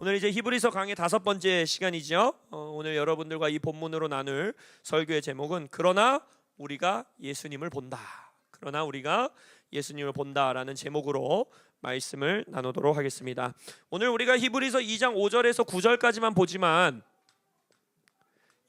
오늘 이제 히브리서 강의 5번째 시간이죠. 오늘 여러분들과 이 본문으로 나눌 설교의 제목은 그러나 우리가 예수님을 본다. 그러나 우리가 예수님을 본다라는 제목으로 말씀을 나누도록 하겠습니다. 오늘 우리가 히브리서 2장 5절에서 9절까지만 보지만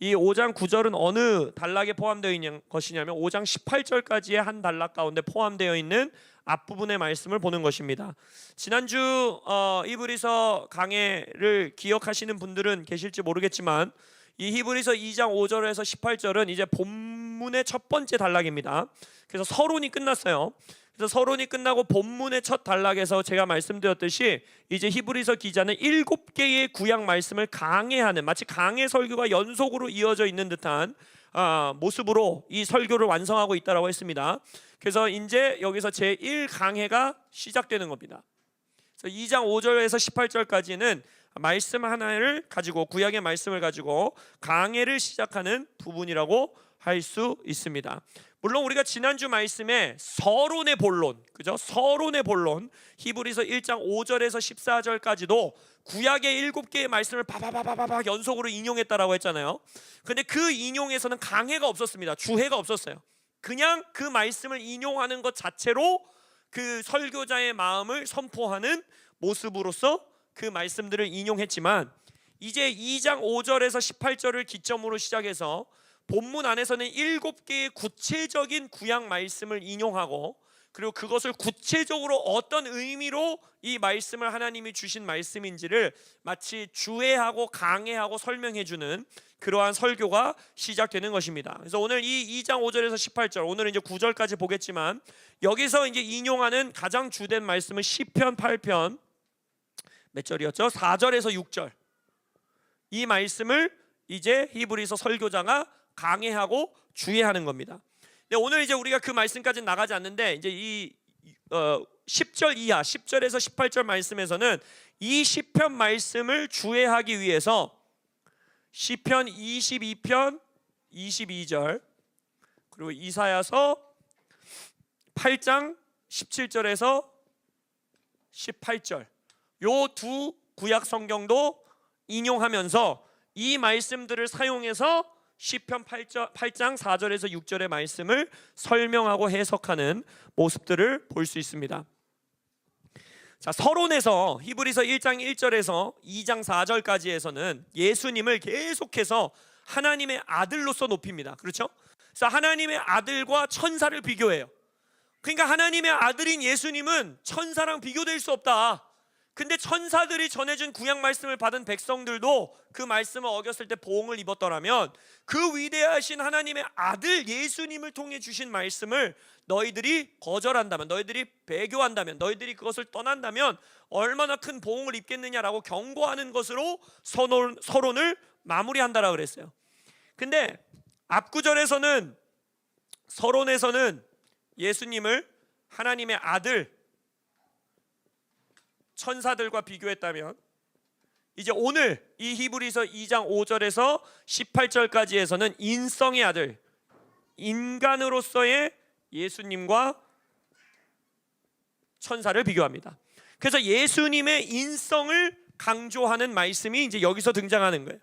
이 5장 9절은 어느 단락에 포함되어 있는 것이냐면 5장 18절까지의 한 단락 가운데 포함되어 있는 앞부분의 말씀을 보는 것입니다. 지난주 히브리서 강해를 기억하시는 분들은 계실지 모르겠지만 이 히브리서 2장 5절에서 18절은 이제 본문의 첫 번째 단락입니다. 그래서 서론이 끝났어요. 그래서 서론이 끝나고 본문의 첫 단락에서 제가 말씀드렸듯이 이제 히브리서 기자는 7개의 구약 말씀을 강해하는, 마치 강해 설교가 연속으로 이어져 있는 듯한 모습으로 이 설교를 완성하고 있다고 했습니다. 그래서 이제 여기서 제1강해가 시작되는 겁니다. 그래서 2장 5절에서 18절까지는 말씀 하나를 가지고, 구약의 말씀을 가지고 강해를 시작하는 부분이라고 할 수 있습니다. 물론 우리가 지난주 말씀에 서론의 본론, 그죠? 서론의 본론, 히브리서 1장 5절에서 14절까지도 구약의 7개의 말씀을 바바바바바 연속으로 인용했다라고 했잖아요. 근데 그 인용에서는 강해가 없었습니다. 주해가 없었어요. 그냥 그 말씀을 인용하는 것 자체로 그 설교자의 마음을 선포하는 모습으로서 그 말씀들을 인용했지만, 이제 2장 5절에서 18절을 기점으로 시작해서 본문 안에서는 7개의 구체적인 구약 말씀을 인용하고, 그리고 그것을 구체적으로 어떤 의미로 이 말씀을 하나님이 주신 말씀인지를 마치 주해하고 강해하고 설명해주는 그러한 설교가 시작되는 것입니다. 그래서 오늘 이 2장 5절에서 18절, 오늘은 이제 9절까지 보겠지만, 여기서 이제 인용하는 가장 주된 말씀은 시편 8편 몇 절이었죠? 4절에서 6절. 이 말씀을 이제 히브리서 설교자가 강해하고 주의하는 겁니다. 근데 오늘 이제 우리가 그 말씀까지는 나가지 않는데, 이제 이 10절 이하, 10절에서 18절 말씀에서는 이 시편 말씀을 주의하기 위해서 시편 22편 22절, 그리고 이사야서 8장 17절에서 18절, 요 두 구약 성경도 인용하면서 이 말씀들을 사용해서 시편 8장 4절에서 6절의 말씀을 설명하고 해석하는 모습들을 볼 수 있습니다. 자, 서론에서 히브리서 1장 1절에서 2장 4절까지에서는 예수님을 계속해서 하나님의 아들로서 높입니다. 그렇죠? 그래서 하나님의 아들과 천사를 비교해요. 그러니까 하나님의 아들인 예수님은 천사랑 비교될 수 없다. 근데 천사들이 전해준 구약 말씀을 받은 백성들도 그 말씀을 어겼을 때 보응을 입었더라면, 그 위대하신 하나님의 아들 예수님을 통해 주신 말씀을 너희들이 거절한다면, 너희들이 배교한다면, 너희들이 그것을 떠난다면 얼마나 큰 보응을 입겠느냐라고 경고하는 것으로 서론을 마무리한다라고 그랬어요. 근데 앞구절에서는, 서론에서는 예수님을 하나님의 아들, 천사들과 비교했다면, 이제 오늘 이 히브리서 2장 5절에서 18절까지에서는 인성의 아들, 인간으로서의 예수님과 천사를 비교합니다. 그래서 예수님의 인성을 강조하는 말씀이 이제 여기서 등장하는 거예요.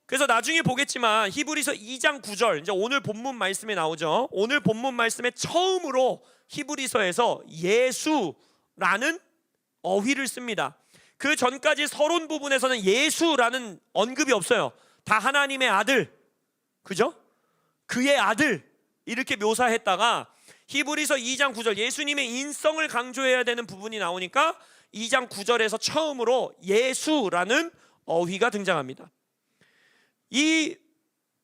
그래서 나중에 보겠지만 히브리서 2장 9절, 이제 오늘 본문 말씀에 나오죠. 오늘 본문 말씀에 처음으로 히브리서에서 예수라는 어휘를 씁니다. 그 전까지 서론 부분에서는 예수라는 언급이 없어요. 다 하나님의 아들, 그죠? 그의 아들, 이렇게 묘사했다가 히브리서 2장 9절, 예수님의 인성을 강조해야 되는 부분이 나오니까 2장 9절에서 처음으로 예수라는 어휘가 등장합니다. 이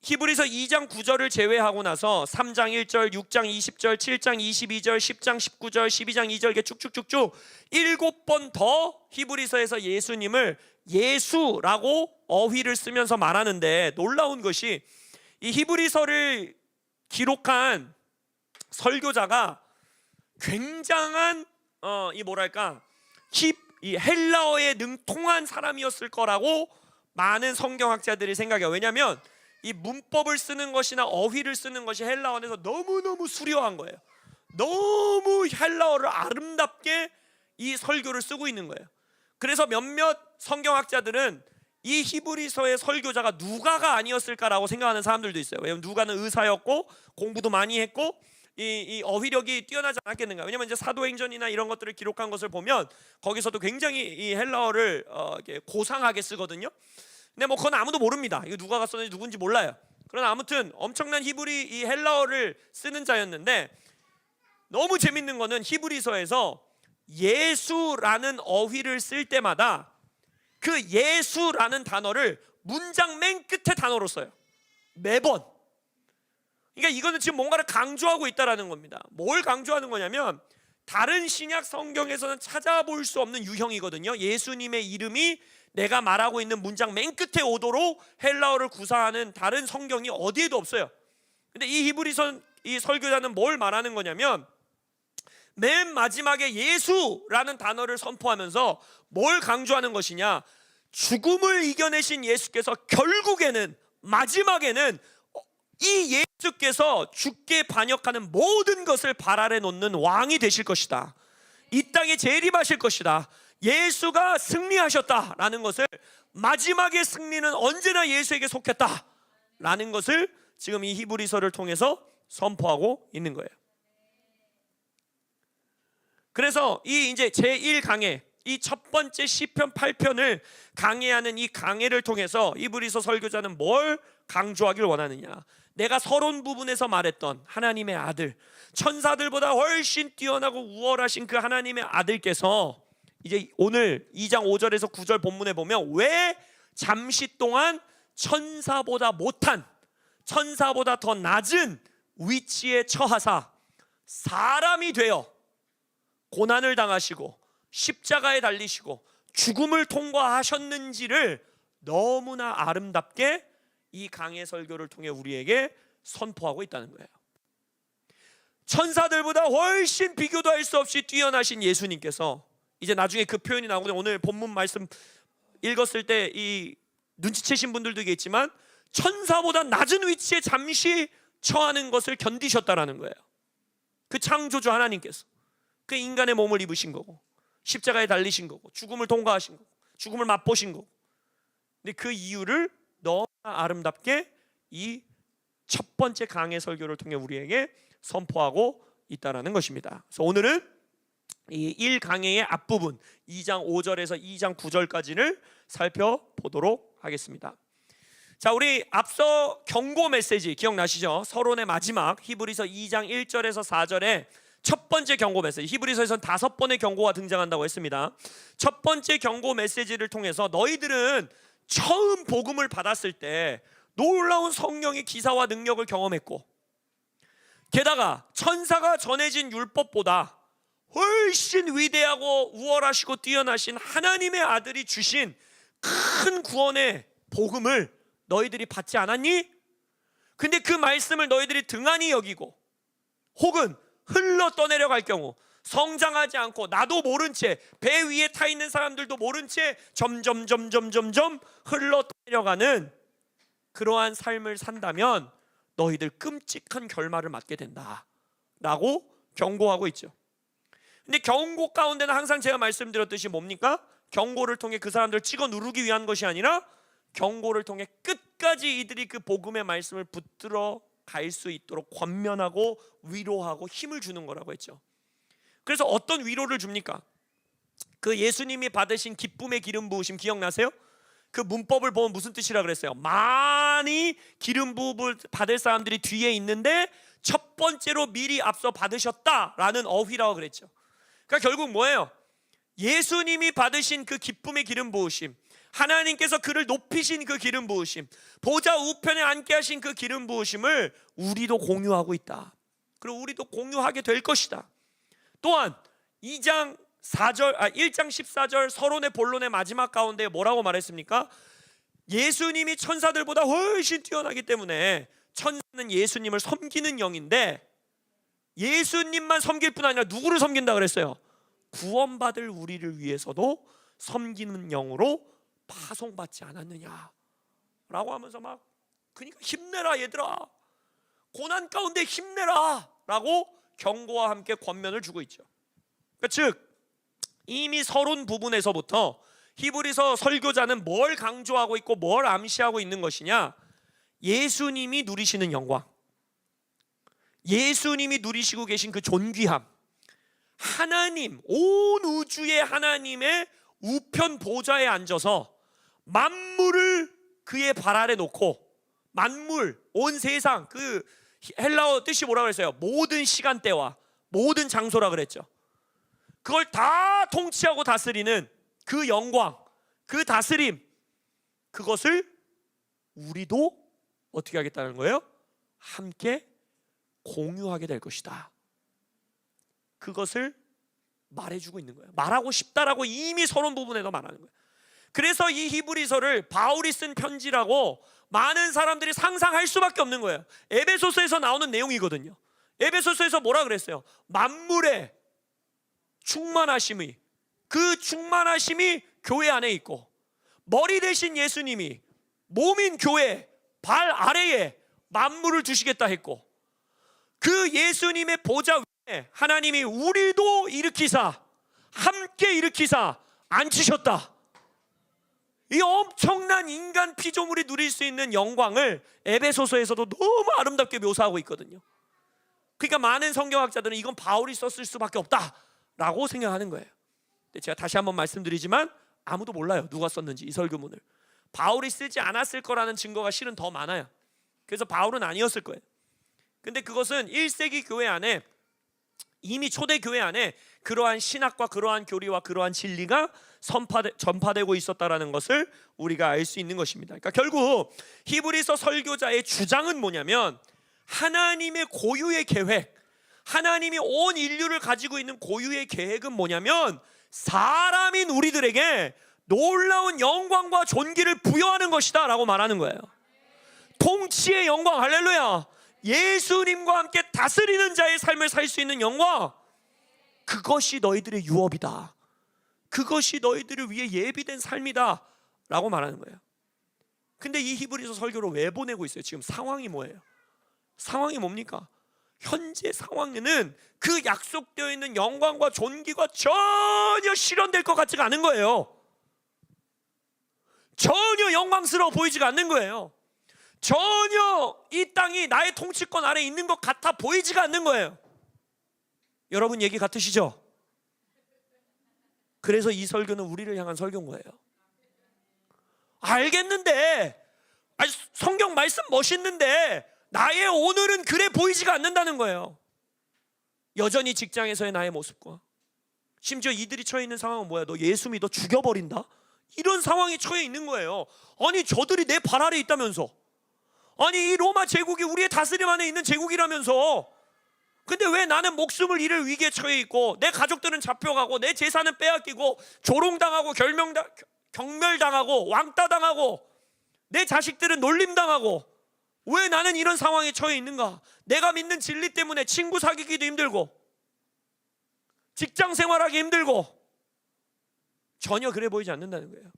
히브리서 2장 9절을 제외하고 나서 3장 1절, 6장 20절, 7장 22절, 10장 19절, 12장 2절, 이렇게 쭉쭉쭉쭉 7번 더 히브리서에서 예수님을 예수라고 어휘를 쓰면서 말하는데, 놀라운 것이 이 히브리서를 기록한 설교자가 굉장한 이 헬라어에 능통한 사람이었을 거라고 많은 성경학자들이 생각해요. 왜냐하면 이 문법을 쓰는 것이나 어휘를 쓰는 것이 헬라어에서 너무너무 수려한 거예요. 너무 헬라어를 아름답게 이 설교를 쓰고 있는 거예요. 그래서 몇몇 성경학자들은 이 히브리서의 설교자가 누가가 아니었을까라고 생각하는 사람들도 있어요. 왜냐하면 누가는 의사였고 공부도 많이 했고 이 어휘력이 뛰어나지 않았겠는가. 왜냐하면 이제 사도행전이나 이런 것들을 기록한 것을 보면 거기서도 굉장히 이 헬라어를 이렇게 고상하게 쓰거든요. 근데 뭐 그건 아무도 모릅니다. 이거 누가가 썼는지 누군지 몰라요. 그러나 아무튼 엄청난 히브리 이 헬라어를 쓰는 자였는데, 너무 재밌는 거는 히브리서에서 예수라는 어휘를 쓸 때마다 그 예수라는 단어를 문장 맨 끝에 단어로 써요. 매번. 그러니까 이거는 지금 뭔가를 강조하고 있다라는 겁니다. 뭘 강조하는 거냐면 다른 신약 성경에서는 찾아볼 수 없는 유형이거든요. 예수님의 이름이 내가 말하고 있는 문장 맨 끝에 오도록 헬라어를 구사하는 다른 성경이 어디에도 없어요. 근데 이 히브리서 이 설교자는 뭘 말하는 거냐면 맨 마지막에 예수라는 단어를 선포하면서 뭘 강조하는 것이냐, 죽음을 이겨내신 예수께서 결국에는 마지막에는 이 예수께서 죽게 반역하는 모든 것을 발 아래 놓는 왕이 되실 것이다. 이 땅에 재림하실 것이다. 예수가 승리하셨다라는 것을, 마지막의 승리는 언제나 예수에게 속했다라는 것을 지금 이 히브리서를 통해서 선포하고 있는 거예요. 그래서 이 이제 제1강해, 이 첫 번째 시편 8편을 강해하는 이 강해를 통해서 히브리서 설교자는 뭘 강조하길 원하느냐, 내가 서론 부분에서 말했던 하나님의 아들, 천사들보다 훨씬 뛰어나고 우월하신 그 하나님의 아들께서 이제 오늘 2장 5절에서 9절 본문에 보면 왜 잠시 동안 천사보다 못한, 천사보다 더 낮은 위치에 처하사 사람이 되어 고난을 당하시고 십자가에 달리시고 죽음을 통과하셨는지를 너무나 아름답게 이 강해 설교를 통해 우리에게 선포하고 있다는 거예요. 천사들보다 훨씬 비교도 할 수 없이 뛰어나신 예수님께서, 이제 나중에 그 표현이 나오는데 오늘 본문 말씀 읽었을 때 이 눈치채신 분들도 있겠지만 천사보다 낮은 위치에 잠시 처하는 것을 견디셨다라는 거예요. 그 창조주 하나님께서 그 인간의 몸을 입으신 거고 십자가에 달리신 거고 죽음을 통과하신 거고 죽음을 맛보신 거고. 근데 그 이유를 너무나 아름답게 이 첫 번째 강해 설교를 통해 우리에게 선포하고 있다라는 것입니다. 그래서 오늘은 이 1강해의 앞부분 2장 5절에서 2장 9절까지를 살펴보도록 하겠습니다. 자, 우리 앞서 경고 메시지 기억나시죠? 서론의 마지막 히브리서 2장 1절에서 4절에 첫 번째 경고 메시지, 히브리서에서는 5번의 경고가 등장한다고 했습니다. 첫 번째 경고 메시지를 통해서 너희들은 처음 복음을 받았을 때 놀라운 성령의 기사와 능력을 경험했고, 게다가 천사가 전해진 율법보다 훨씬 위대하고 우월하시고 뛰어나신 하나님의 아들이 주신 큰 구원의 복음을 너희들이 받지 않았니? 근데 그 말씀을 너희들이 등한히 여기고 혹은 흘러 떠내려갈 경우 성장하지 않고 나도 모른 채, 배 위에 타 있는 사람들도 모른 채 점점 흘러 떠내려가는 그러한 삶을 산다면 너희들 끔찍한 결말을 맞게 된다 라고 경고하고 있죠. 근데 경고 가운데는 항상 제가 말씀드렸듯이 뭡니까? 경고를 통해 그 사람들을 찍어 누르기 위한 것이 아니라 경고를 통해 끝까지 이들이 그 복음의 말씀을 붙들어 갈 수 있도록 권면하고 위로하고 힘을 주는 거라고 했죠. 그래서 어떤 위로를 줍니까? 그 예수님이 받으신 기쁨의 기름 부으심 기억나세요? 그 문법을 보면 무슨 뜻이라 그랬어요? 많이 기름 부음을 받을 사람들이 뒤에 있는데 첫 번째로 미리 앞서 받으셨다라는 어휘라고 그랬죠. 그러니까 결국 뭐예요? 예수님이 받으신 그 기쁨의 기름 부으심, 하나님께서 그를 높이신 그 기름 부으심, 보좌 우편에 앉게 하신 그 기름 부으심을 우리도 공유하고 있다. 그리고 우리도 공유하게 될 것이다. 또한 1장 14절 서론의 본론의 마지막 가운데 뭐라고 말했습니까? 예수님이 천사들보다 훨씬 뛰어나기 때문에 천사는 예수님을 섬기는 영인데 예수님만 섬길 뿐 아니라 누구를 섬긴다 그랬어요? 구원받을 우리를 위해서도 섬기는 영으로 파송받지 않았느냐 라고 하면서 막, 그러니까 힘내라 얘들아, 고난 가운데 힘내라 라고 경고와 함께 권면을 주고 있죠. 그러니까 즉 이미 서론 부분에서부터 히브리서 설교자는 뭘 강조하고 있고 뭘 암시하고 있는 것이냐? 예수님이 누리시는 영광, 예수님이 누리시고 계신 그 존귀함, 하나님, 온 우주의 하나님의 우편 보좌에 앉아서 만물을 그의 발 아래 놓고, 만물, 온 세상, 그 헬라어 뜻이 뭐라고 그랬어요? 모든 시간대와 모든 장소라 그랬죠. 그걸 다 통치하고 다스리는 그 영광, 그 다스림, 그것을 우리도 어떻게 하겠다는 거예요? 함께 공유하게 될 것이다. 그것을 말해주고 있는 거예요. 말하고 싶다라고 이미 서론 부분에도 말하는 거예요. 그래서 이 히브리서를 바울이 쓴 편지라고 많은 사람들이 상상할 수밖에 없는 거예요. 에베소서에서 나오는 내용이거든요. 에베소서에서 뭐라 그랬어요? 만물의 충만하심이, 그 충만하심이 교회 안에 있고, 머리 대신 예수님이 몸인 교회 발 아래에 만물을 두시겠다 했고, 그 예수님의 보좌 위에 하나님이 우리도 일으키사, 함께 일으키사 앉히셨다. 이 엄청난 인간 피조물이 누릴 수 있는 영광을 에베소서에서도 너무 아름답게 묘사하고 있거든요. 그러니까 많은 성경학자들은 이건 바울이 썼을 수밖에 없다라고 생각하는 거예요. 근데 제가 다시 한번 말씀드리지만 아무도 몰라요, 누가 썼는지. 이 설교문을 바울이 쓰지 않았을 거라는 증거가 실은 더 많아요. 그래서 바울은 아니었을 거예요. 근데 그것은 1세기 교회 안에, 이미 초대 교회 안에 그러한 신학과 그러한 교리와 그러한 진리가 전파되고 있었다라는 것을 우리가 알 수 있는 것입니다. 그러니까 결국 히브리서 설교자의 주장은 뭐냐면, 하나님의 고유의 계획, 하나님이 온 인류를 가지고 있는 고유의 계획은 뭐냐면, 사람인 우리들에게 놀라운 영광과 존귀를 부여하는 것이다 라고 말하는 거예요. 통치의 영광, 할렐루야. 예수님과 함께 다스리는 자의 삶을 살 수 있는 영광, 그것이 너희들의 유업이다, 그것이 너희들을 위해 예비된 삶이다 라고 말하는 거예요. 근데 이 히브리서 설교를 왜 보내고 있어요? 지금 상황이 뭐예요? 상황이 뭡니까? 현재 상황에는 그 약속되어 있는 영광과 존귀가 전혀 실현될 것 같지가 않은 거예요. 전혀 영광스러워 보이지가 않는 거예요. 전혀 이 땅이 나의 통치권 아래 있는 것 같아 보이지가 않는 거예요. 여러분 얘기 같으시죠? 그래서 이 설교는 우리를 향한 설교인 거예요. 알겠는데, 성경 말씀 멋있는데 나의 오늘은 그래 보이지가 않는다는 거예요. 여전히 직장에서의 나의 모습과, 심지어 이들이 처해 있는 상황은 뭐야? 너 예수 믿어 죽여버린다? 이런 상황에 처해 있는 거예요. 아니 저들이 내 발 아래 있다면서, 아니 이 로마 제국이 우리의 다스림 안에 있는 제국이라면서, 근데 왜 나는 목숨을 잃을 위기에 처해 있고, 내 가족들은 잡혀가고, 내 재산은 빼앗기고, 조롱당하고, 경멸당하고, 왕따당하고, 내 자식들은 놀림당하고, 왜 나는 이런 상황에 처해 있는가? 내가 믿는 진리 때문에 친구 사귀기도 힘들고, 직장 생활하기 힘들고, 전혀 그래 보이지 않는다는 거예요.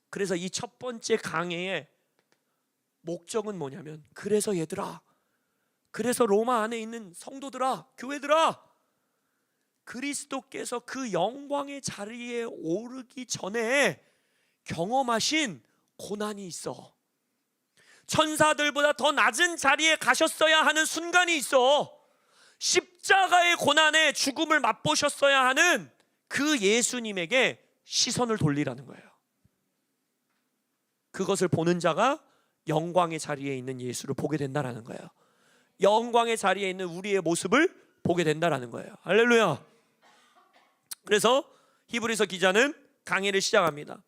그래서 이 첫 번째 강해의 목적은 뭐냐면, 그래서 얘들아, 그래서 로마 안에 있는 성도들아, 교회들아, 그리스도께서 그 영광의 자리에 오르기 전에 경험하신 고난이 있어. 천사들보다 더 낮은 자리에 가셨어야 하는 순간이 있어. 십자가의 고난의 죽음을 맛보셨어야 하는 그 예수님에게 시선을 돌리라는 거예요. 그것을 보는 자가 영광의 자리에 있는 예수를 보게 된다라는 거예요. 영광의 자리에 있는 우리의 모습을 보게 된다라는 거예요. 할렐루야. 그래서 히브리서 기자는 강의를 시작합니다.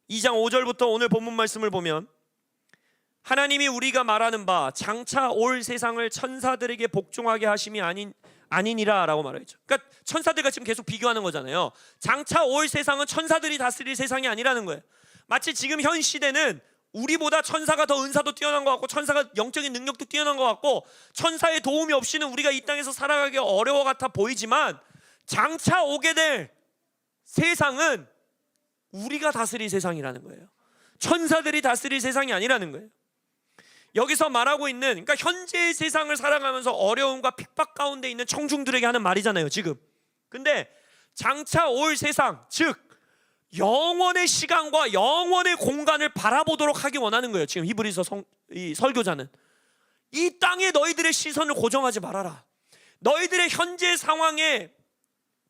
2장 5절부터 오늘 본문 말씀을 보면, 하나님이 우리가 말하는 바 장차 올 세상을 천사들에게 복종하게 하심이 아니니라 라고 말했죠. 그러니까 천사들과 지금 계속 비교하는 거잖아요. 장차 올 세상은 천사들이 다스릴 세상이 아니라는 거예요. 마치 지금 현 시대는 우리보다 천사가 더 은사도 뛰어난 것 같고, 천사가 영적인 능력도 뛰어난 것 같고, 천사의 도움이 없이는 우리가 이 땅에서 살아가기 어려워 같아 보이지만, 장차 오게 될 세상은 우리가 다스릴 세상이라는 거예요. 천사들이 다스릴 세상이 아니라는 거예요. 여기서 말하고 있는, 그러니까 현재의 세상을 살아가면서 어려움과 핍박 가운데 있는 청중들에게 하는 말이잖아요 지금. 근데 장차 올 세상, 즉 영원의 시간과 영원의 공간을 바라보도록 하기 원하는 거예요. 지금 히브리서 이 설교자는 이 땅에 너희들의 시선을 고정하지 말아라. 너희들의 현재 상황에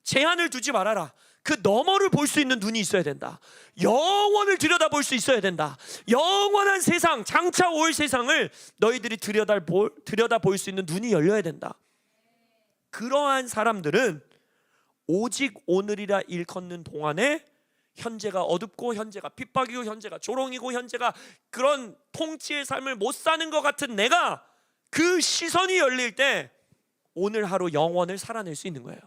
제한을 두지 말아라. 그 너머를 볼 수 있는 눈이 있어야 된다. 영원을 들여다볼 수 있어야 된다. 영원한 세상, 장차 올 세상을 너희들이 들여다볼 수 있는 눈이 열려야 된다. 그러한 사람들은 오직 오늘이라 일컫는 동안에 현재가 어둡고 현재가 핍박이고 현재가 조롱이고 현재가 그런 통치의 삶을 못 사는 것 같은 내가 그 시선이 열릴 때 오늘 하루 영원을 살아낼 수 있는 거예요.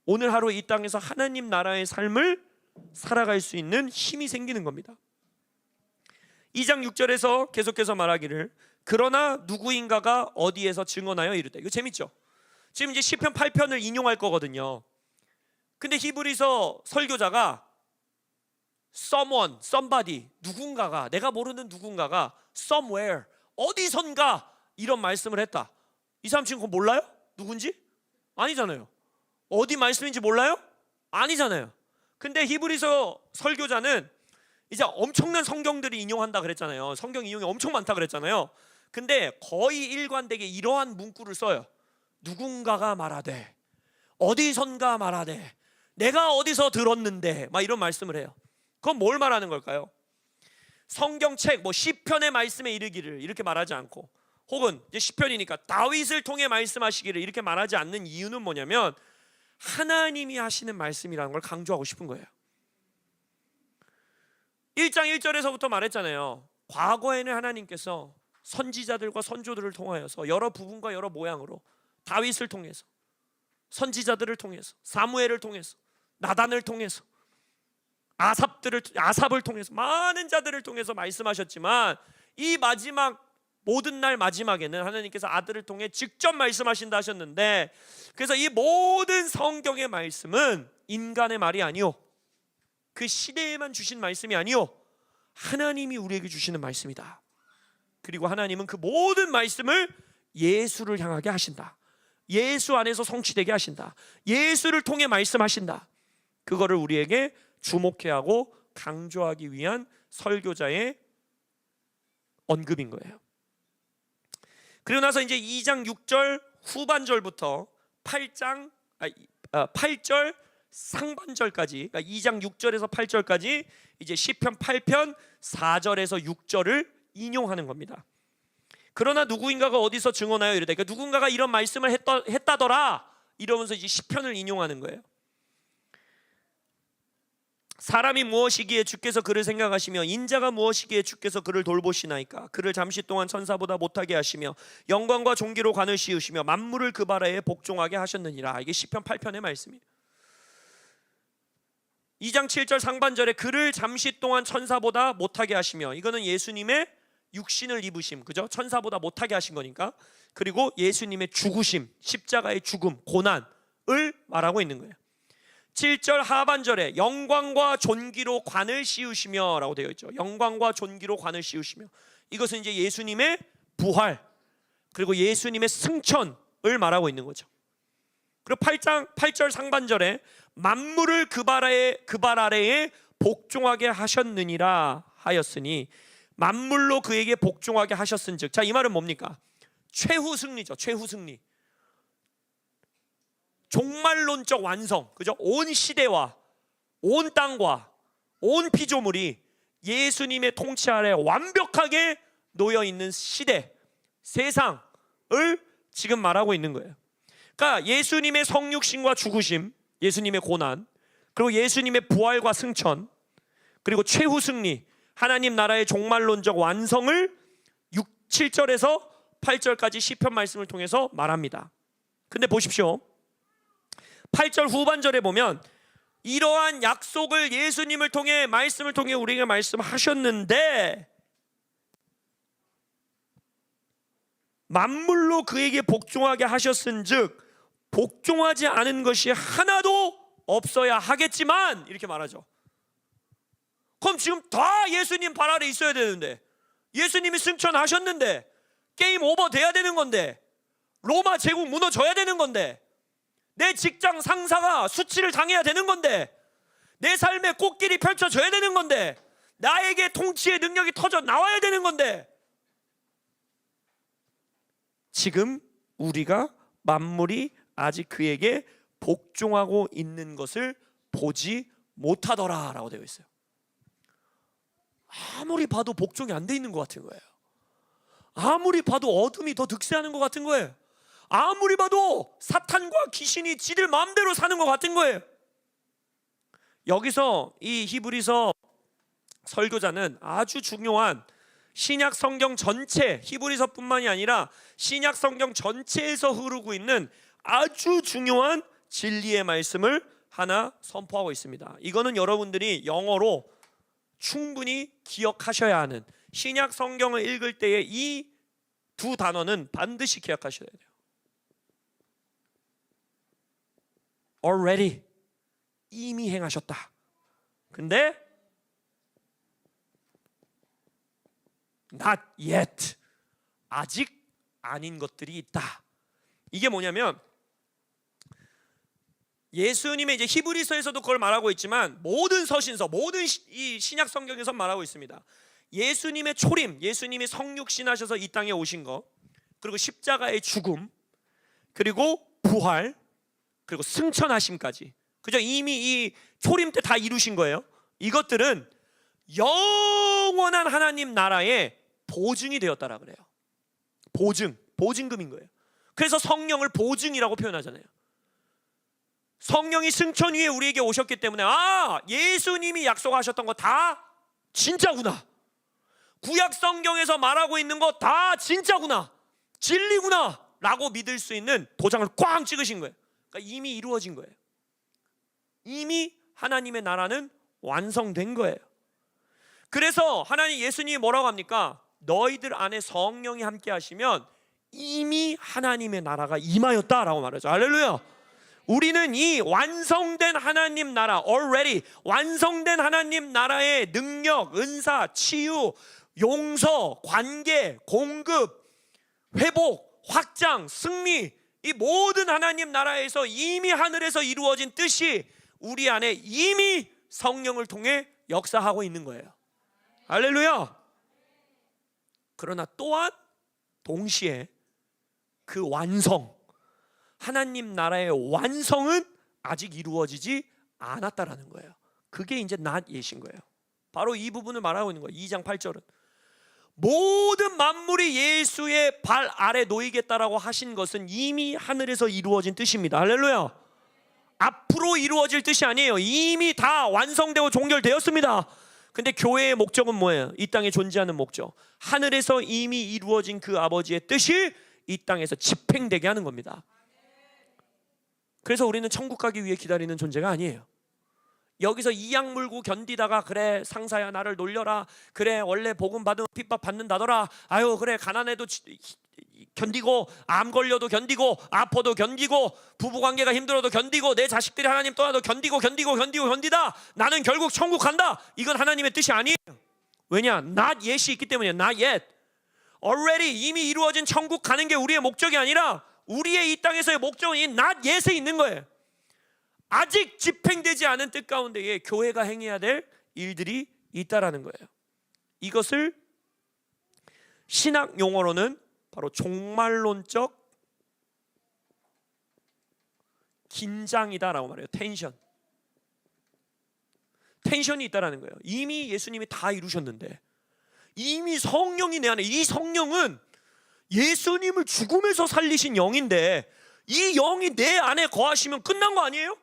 오늘 하루 이 땅에서 하나님 나라의 삶을 살아갈 수 있는 힘이 생기는 겁니다. 2장 6절에서 계속해서 말하기를 그러나 누구인가가 어디에서 증언하여 이르되, 이거 재밌죠? 지금 이제 시편 8편을 인용할 거거든요. 근데 히브리서 설교자가 someone, somebody, 누군가가, 내가 모르는 누군가가 somewhere, 어디선가 이런 말씀을 했다. 이 사람 지금 그거 몰라요? 누군지? 아니잖아요. 어디 말씀인지 몰라요? 아니잖아요. 근데 히브리서 설교자는 이제 엄청난 성경들이 인용한다 그랬잖아요. 성경 인용이 엄청 많다 그랬잖아요. 근데 거의 일관되게 이러한 문구를 써요. 누군가가 말하되, 어디선가 말하되, 내가 어디서 들었는데, 막 이런 말씀을 해요. 그건 뭘 말하는 걸까요? 성경책 뭐 시편의 말씀에 이르기를 이렇게 말하지 않고, 혹은 이제 시편이니까 다윗을 통해 말씀하시기를 이렇게 말하지 않는 이유는 뭐냐면 하나님이 하시는 말씀이라는 걸 강조하고 싶은 거예요. 1장 1절에서부터 말했잖아요. 과거에는 하나님께서 선지자들과 선조들을 통하여서 여러 부분과 여러 모양으로 다윗을 통해서, 선지자들을 통해서, 사무엘을 통해서, 나단을 통해서, 아삽을 통해서, 많은 자들을 통해서 말씀하셨지만 이 마지막 모든 날 마지막에는 하나님께서 아들을 통해 직접 말씀하신다 하셨는데, 그래서 이 모든 성경의 말씀은 인간의 말이 아니요, 그 시대에만 주신 말씀이 아니요, 하나님이 우리에게 주시는 말씀이다. 그리고 하나님은 그 모든 말씀을 예수를 향하게 하신다. 예수 안에서 성취되게 하신다. 예수를 통해 말씀하신다. 그거를 우리에게 주목해야 하고 강조하기 위한 설교자의 언급인 거예요. 그리고 나서 이제 2장 6절 후반절부터 8절 상반절까지, 그러니까 2장 6절에서 8절까지 이제 시편 8편 4절에서 6절을 인용하는 겁니다. 그러나 누구인가가 어디서 증언하여 이르되, 그러니까 누군가가 이런 말씀을 했다더라 이러면서 이제 시편을 인용하는 거예요. 사람이 무엇이기에 주께서 그를 생각하시며 인자가 무엇이기에 주께서 그를 돌보시나이까. 그를 잠시 동안 천사보다 못하게 하시며 영광과 존귀로 관을 씌우시며 만물을 그 바라에 복종하게 하셨느니라. 이게 시편 8편의 말씀이에요. 2장 7절 상반절에 그를 잠시 동안 천사보다 못하게 하시며, 이거는 예수님의 육신을 입으심, 그죠? 천사보다 못하게 하신 거니까. 그리고 예수님의 죽으심, 십자가의 죽음, 고난을 말하고 있는 거예요. 7절 하반절에 영광과 존귀로 관을 씌우시며 라고 되어 있죠. 영광과 존귀로 관을 씌우시며, 이것은 이제 예수님의 부활 그리고 예수님의 승천을 말하고 있는 거죠. 그리고 8절 상반절에 만물을 그 발 아래에 복종하게 하셨느니라 하였으니, 만물로 그에게 복종하게 하셨은즉, 자, 이 말은 뭡니까? 최후 승리죠. 최후 승리, 종말론적 완성, 그죠? 온 시대와 온 땅과 온 피조물이 예수님의 통치 아래 완벽하게 놓여 있는 시대, 세상을 지금 말하고 있는 거예요. 그러니까 예수님의 성육신과 죽으심, 예수님의 고난, 그리고 예수님의 부활과 승천, 그리고 최후 승리, 하나님 나라의 종말론적 완성을 7절에서 8절까지 시편 말씀을 통해서 말합니다. 근데 보십시오, 8절 후반절에 보면 이러한 약속을 예수님을 통해, 말씀을 통해 우리에게 말씀하셨는데, 만물로 그에게 복종하게 하셨은즉 복종하지 않은 것이 하나도 없어야 하겠지만, 이렇게 말하죠. 그럼 지금 다 예수님 발 아래 있어야 되는데, 예수님이 승천하셨는데, 게임 오버 돼야 되는 건데, 로마 제국 무너져야 되는 건데, 내 직장 상사가 수치를 당해야 되는 건데, 내 삶의 꽃길이 펼쳐져야 되는 건데, 나에게 통치의 능력이 터져 나와야 되는 건데, 지금 우리가 만물이 아직 그에게 복종하고 있는 것을 보지 못하더라 라고 되어 있어요. 아무리 봐도 복종이 안 돼 있는 것 같은 거예요. 아무리 봐도 어둠이 더 득세하는 것 같은 거예요. 아무리 봐도 사탄과 귀신이 지들 마음대로 사는 것 같은 거예요. 여기서 이 히브리서 설교자는 아주 중요한 신약 성경 전체, 히브리서뿐만이 아니라 신약 성경 전체에서 흐르고 있는 아주 중요한 진리의 말씀을 하나 선포하고 있습니다. 이거는 여러분들이 영어로 충분히 기억하셔야 하는, 신약 성경을 읽을 때에 이 두 단어는 반드시 기억하셔야 돼요. Already, 이미 행하셨다. 근데 not yet, 아직 아닌 것들이 있다. 이게 뭐냐면, 예수님의 이제 히브리서에서도 그걸 말하고 있지만 모든 서신서, 모든 이 신약 성경에서 말하고 있습니다. 예수님의 초림, 예수님이 성육신하셔서 이 땅에 오신 것, 그리고 십자가의 죽음, 그리고 부활, 그리고 승천하심까지, 그죠? 이미 이 초림 때 다 이루신 거예요. 이것들은 영원한 하나님 나라의 보증이 되었다라 그래요. 보증금인 거예요. 그래서 성령을 보증이라고 표현하잖아요. 성령이 승천 위에 우리에게 오셨기 때문에, 아, 예수님이 약속하셨던 거 다 진짜구나, 구약 성경에서 말하고 있는 거 다 진짜구나, 진리구나 라고 믿을 수 있는 도장을 꽝 찍으신 거예요. 그러니까 이미 이루어진 거예요. 이미 하나님의 나라는 완성된 거예요. 그래서 하나님, 예수님이 뭐라고 합니까? 너희들 안에 성령이 함께 하시면 이미 하나님의 나라가 임하였다라고 말하죠. 할렐루야. 우리는 이 완성된 하나님 나라, already 완성된 하나님 나라의 능력, 은사, 치유, 용서, 관계, 공급, 회복, 확장, 승리, 이 모든 하나님 나라에서 이미 하늘에서 이루어진 뜻이 우리 안에 이미 성령을 통해 역사하고 있는 거예요. 할렐루야. 그러나 또한 동시에 그 완성, 하나님 나라의 완성은 아직 이루어지지 않았다라는 거예요. 그게 이제 not yet인 거예요. 바로 이 부분을 말하고 있는 거예요. 2장 8절은 모든 만물이 예수의 발 아래 놓이겠다라고 하신 것은 이미 하늘에서 이루어진 뜻입니다. 할렐루야. 앞으로 이루어질 뜻이 아니에요. 이미 다 완성되고 종결되었습니다. 근데 교회의 목적은 뭐예요? 이 땅에 존재하는 목적, 하늘에서 이미 이루어진 그 아버지의 뜻이 이 땅에서 집행되게 하는 겁니다. 그래서 우리는 천국 가기 위해 기다리는 존재가 아니에요. 여기서 이악 물고 견디다가, 그래 상사야 나를 놀려라, 그래 원래 복음 받으면 핍박 받는다더라, 아유 그래 가난해도 견디고, 암 걸려도 견디고, 아파도 견디고, 부부관계가 힘들어도 견디고, 내 자식들이 하나님 떠나도 견디다 나는 결국 천국 간다. 이건 하나님의 뜻이 아니에요. 왜냐? not yet이 있기 때문이에요. not yet. already, 이미 이루어진 천국 가는 게 우리의 목적이 아니라 우리의 이 땅에서의 목적은 이 not yet에 있는 거예요. 아직 집행되지 않은 뜻 가운데에 교회가 행해야 될 일들이 있다라는 거예요. 이것을 신학 용어로는 바로 종말론적 긴장이다라고 말해요. 텐션이 있다라는 거예요. 이미 예수님이 다 이루셨는데, 이미 성령이 내 안에, 이 성령은 예수님을 죽음에서 살리신 영인데 이 영이 내 안에 거하시면 끝난 거 아니에요?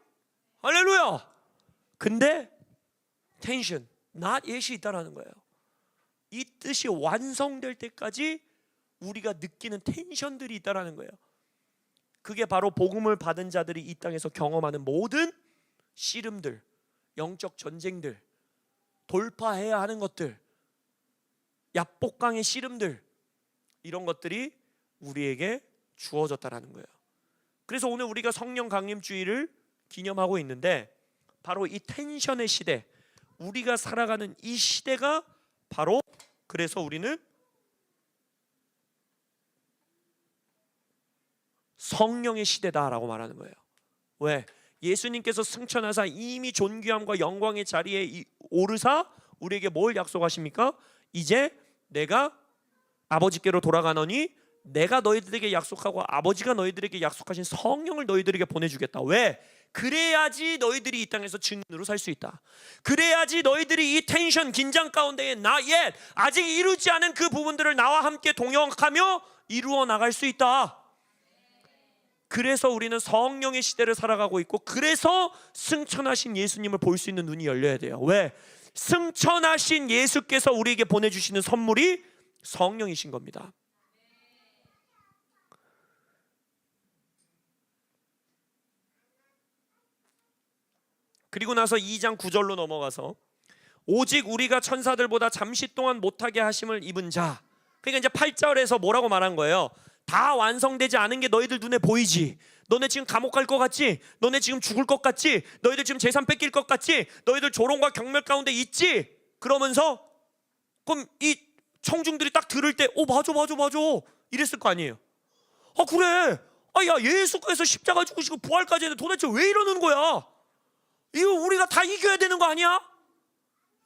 할렐루야. 근데 텐션, not yet이 있다라는 거예요. 이 뜻이 완성될 때까지 우리가 느끼는 텐션들이 있다라는 거예요. 그게 바로 복음을 받은 자들이 이 땅에서 경험하는 모든 씨름들, 영적 전쟁들, 돌파해야 하는 것들, 야복강의 씨름들, 이런 것들이 우리에게 주어졌다라는 거예요. 그래서 오늘 우리가 성령 강림 주일을 기념하고 있는데, 바로 이 텐션의 시대, 우리가 살아가는 이 시대가 바로, 그래서 우리는 성령의 시대다라고 말하는 거예요. 왜? 예수님께서 승천하사 이미 존귀함과 영광의 자리에 오르사 우리에게 뭘 약속하십니까? 이제 내가 아버지께로 돌아가노니 내가 너희들에게 약속하고 아버지가 너희들에게 약속하신 성령을 너희들에게 보내주겠다. 왜? 그래야지 너희들이 이 땅에서 증인으로 살 수 있다. 그래야지 너희들이 이 텐션, 긴장 가운데에 아직 이루지 않은 그 부분들을 나와 함께 동역하며 이루어 나갈 수 있다. 그래서 우리는 성령의 시대를 살아가고 있고, 그래서 승천하신 예수님을 볼 수 있는 눈이 열려야 돼요. 왜? 승천하신 예수께서 우리에게 보내주시는 선물이 성령이신 겁니다. 그리고 나서 2장 9절로 넘어가서 오직 우리가 천사들보다 잠시 동안 못하게 하심을 입은 자. 그러니까 이제 8절에서 뭐라고 말한 거예요? 다 완성되지 않은 게 너희들 눈에 보이지? 너네 지금 감옥 갈 것 같지? 너네 지금 죽을 것 같지? 너희들 지금 재산 뺏길 것 같지? 너희들 조롱과 경멸 가운데 있지? 그러면서 그럼 이 청중들이 딱 들을 때 맞아 이랬을 거 아니에요. 그래, 야, 예수께서 십자가 죽으시고 부활까지 했는데 도대체 왜 이러는 거야? 이거 우리가 다 이겨야 되는 거 아니야?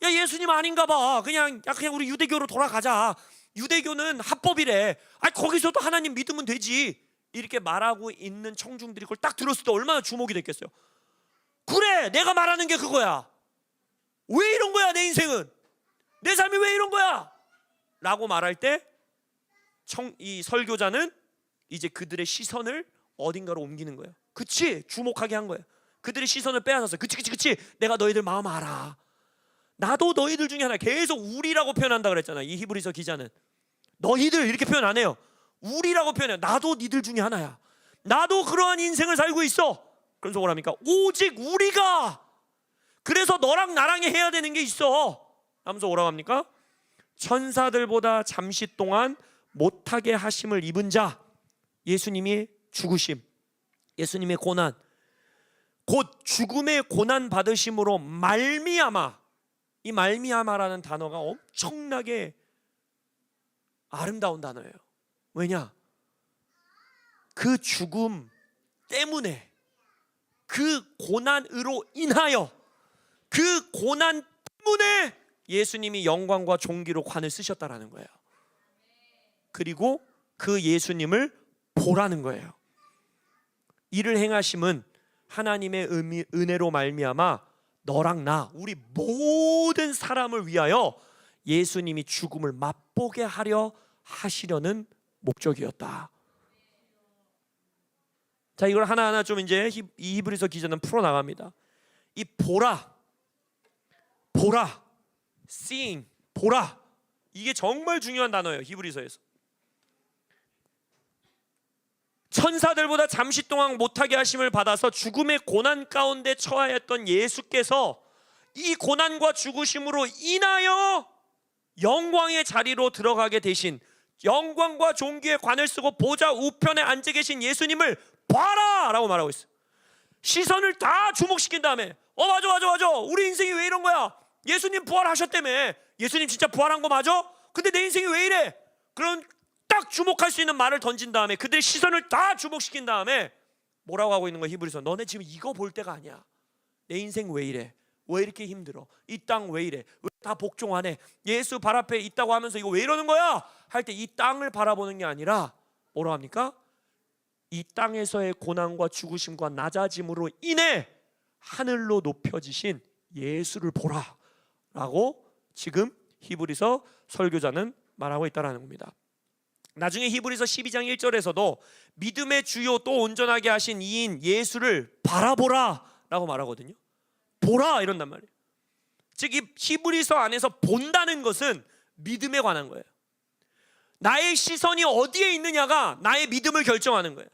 야, 예수님 아닌가 봐. 그냥 우리 유대교로 돌아가자. 유대교는 합법이래. 거기서도 하나님 믿으면 되지. 이렇게 말하고 있는 청중들이 그걸 딱 들었을 때 얼마나 주목이 됐겠어요. 그래, 내가 말하는 게 그거야. 왜 이런 거야, 내 인생은? 내 삶이 왜 이런 거야? 라고 말할 때 이 설교자는 이제 그들의 시선을 어딘가로 옮기는 거예요. 그치? 주목하게 한 거예요. 그들의 시선을 빼앗았어요. 그치, 내가 너희들 마음 알아. 나도 너희들 중에 하나. 계속 우리라고 표현한다 그랬잖아, 이 히브리서 기자는. 너희들 이렇게 표현 안 해요. 우리라고 표현해요. 나도 니들 중에 하나야. 나도 그러한 인생을 살고 있어. 그래서 뭐랍니까? 오직 우리가. 그래서 너랑 나랑 해야 되는 게 있어 하면서 뭐라고 합니까? 천사들보다 잠시 동안 못하게 하심을 입은 자. 예수님이 죽으심, 예수님의 고난, 곧 죽음의 고난 받으심으로 말미암아. 이 말미암아라는 단어가 엄청나게 아름다운 단어예요. 왜냐? 그 죽음 때문에, 그 고난으로 인하여, 그 고난 때문에 예수님이 영광과 존귀로 관을 쓰셨다라는 거예요. 그리고 그 예수님을 보라는 거예요. 이를 행하심은 하나님의 은혜로 말미암아 너랑 나, 우리 모든 사람을 위하여 예수님이 죽음을 맛보게 하려 하시려는 목적이었다. 자, 이걸 하나하나 좀 이제 이 히브리서 기자는 풀어나갑니다. 이 보라, seeing, 보라, 이게 정말 중요한 단어예요, 히브리서에서. 천사들보다 잠시 동안 못하게 하심을 받아서 죽음의 고난 가운데 처하였던 예수께서 이 고난과 죽으심으로 인하여 영광의 자리로 들어가게 되신, 영광과 존귀의 관을 쓰고 보좌 우편에 앉아 계신 예수님을 봐라 라고 말하고 있어요. 시선을 다 주목시킨 다음에 맞아, 우리 인생이 왜 이런 거야? 예수님 부활하셨다며. 예수님 진짜 부활한 거 맞아? 근데 내 인생이 왜 이래? 그런 딱 주목할 수 있는 말을 던진 다음에 그들의 시선을 다 주목시킨 다음에 뭐라고 하고 있는 거야, 히브리서? 너네 지금 이거 볼 때가 아니야. 내 인생 왜 이래? 왜 이렇게 힘들어? 이 땅 왜 이래? 왜 다 복종하네? 예수 발 앞에 있다고 하면서 이거 왜 이러는 거야? 할 때 이 땅을 바라보는 게 아니라 뭐라고 합니까? 이 땅에서의 고난과 죽으심과 낮아짐으로 인해 하늘로 높여지신 예수를 보라 라고 지금 히브리서 설교자는 말하고 있다는 겁니다. 나중에 히브리서 12장 1절에서도 믿음의 주요 또 온전하게 하신 이인 예수를 바라보라 라고 말하거든요. 보라 이런단 말이에요. 즉 이 히브리서 안에서 본다는 것은 믿음에 관한 거예요. 나의 시선이 어디에 있느냐가 나의 믿음을 결정하는 거예요.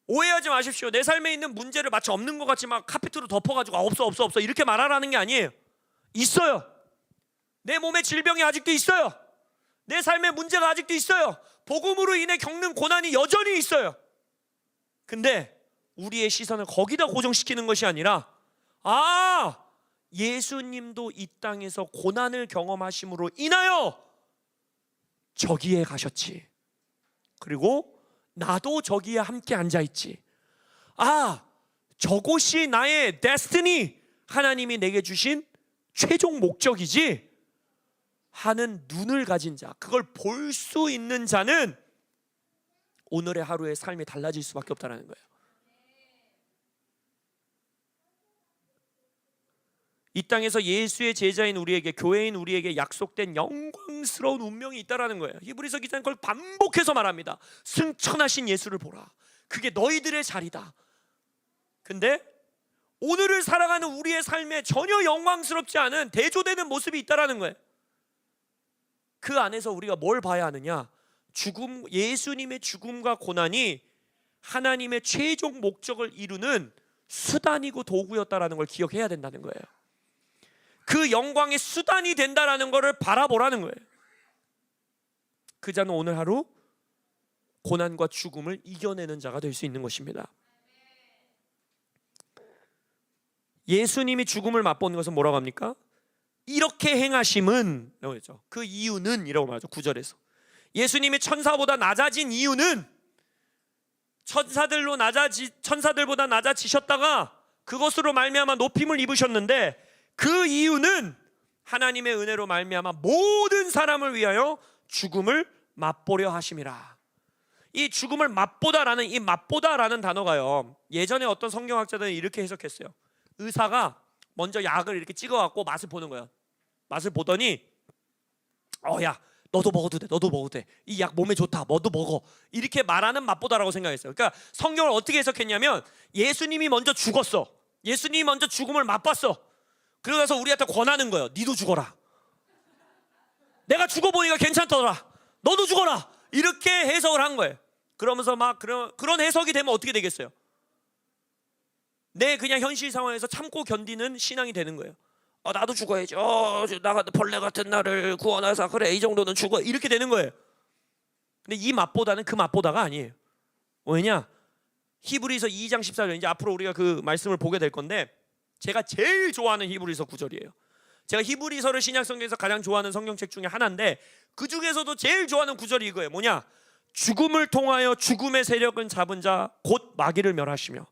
오해하지 마십시오. 내 삶에 있는 문제를 마치 없는 것 같이 막 카페트로 덮어가지고 없어 이렇게 말하라는 게 아니에요. 있어요. 내 몸에 질병이 아직도 있어요. 내 삶에 문제가 아직도 있어요. 복음으로 인해 겪는 고난이 여전히 있어요. 근데 우리의 시선을 거기다 고정시키는 것이 아니라 예수님도 이 땅에서 고난을 경험하심으로 인하여 저기에 가셨지. 그리고 나도 저기에 함께 앉아있지. 저곳이 나의 데스티니, 하나님이 내게 주신 최종 목적이지 하는 눈을 가진 자, 그걸 볼 수 있는 자는 오늘의 하루의 삶이 달라질 수밖에 없다는 거예요. 이 땅에서 예수의 제자인 우리에게, 교회인 우리에게 약속된 영광스러운 운명이 있다라는 거예요. 히브리서 기자는 그걸 반복해서 말합니다. 승천하신 예수를 보라. 그게 너희들의 자리다. 근데 오늘을 살아가는 우리의 삶에 전혀 영광스럽지 않은 대조되는 모습이 있다라는 거예요. 그 안에서 우리가 뭘 봐야 하느냐? 예수님의 죽음과 고난이 하나님의 최종 목적을 이루는 수단이고 도구였다라는 걸 기억해야 된다는 거예요. 그 영광의 수단이 된다라는 것을 바라보라는 거예요. 그 자는 오늘 하루 고난과 죽음을 이겨내는 자가 될 수 있는 것입니다. 예수님이 죽음을 맛보는 것은 뭐라고 합니까? 이렇게 행하심은, 그 이유는 이라고 말하죠. 9절에서 예수님이 천사보다 낮아진 이유는, 천사들보다 낮아지셨다가 그것으로 말미암아 높임을 입으셨는데, 그 이유는 하나님의 은혜로 말미암아 모든 사람을 위하여 죽음을 맛보려 하심이라. 이 죽음을 맛보다라는, 이 맛보다라는 단어가요, 예전에 어떤 성경학자들은 이렇게 해석했어요. 의사가 먼저 약을 이렇게 찍어갖고 맛을 보는 거예요. 맛을 보더니 야 너도 먹어도 돼, 너도 먹어도 돼, 이 약 몸에 좋다, 너도 먹어, 이렇게 말하는 맛보다라고 생각했어요. 그러니까 성경을 어떻게 해석했냐면, 예수님이 먼저 죽었어. 예수님이 먼저 죽음을 맛봤어. 그러고 나서 우리한테 권하는 거예요. 니도 죽어라. 내가 죽어보니까 괜찮더라. 너도 죽어라. 이렇게 해석을 한 거예요. 그러면서 막 그런 해석이 되면 어떻게 되겠어요? 내 그냥 현실 상황에서 참고 견디는 신앙이 되는 거예요. 나도 죽어야지. 나 벌레 같은 나를 구원하사, 그래 이 정도는 죽어, 이렇게 되는 거예요. 근데 이 맛보다는 그 맛보다가 아니에요. 왜냐? 히브리서 2장 14절, 이제 앞으로 우리가 그 말씀을 보게 될 건데, 제가 제일 좋아하는 히브리서 9절이에요. 제가 히브리서를 신약성경에서 가장 좋아하는 성경책 중에 하나인데, 그 중에서도 제일 좋아하는 9절이 이거예요. 뭐냐? 죽음을 통하여 죽음의 세력은 잡은 자 곧 마귀를 멸하시며.